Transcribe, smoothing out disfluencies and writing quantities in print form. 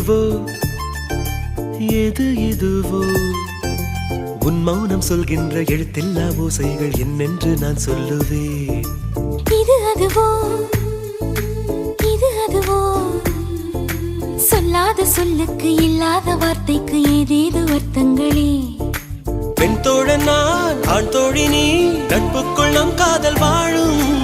இதுவோ எது இதுவோ உன் மௌனம் சொல்கின்ற எழுத்தில்லா ஓசைகள் என்னென்று நான் சொல்லுவேன். இது அதுவோ இது அதுவோ சொல்லாத சொல்லுக்கு இல்லாத வார்த்தைக்கு ஏதேது அர்த்தங்களே. பெண் தோழன் நான் ஆண் தோழி நீ நட்புக்குள் நம் காதல் வாழும்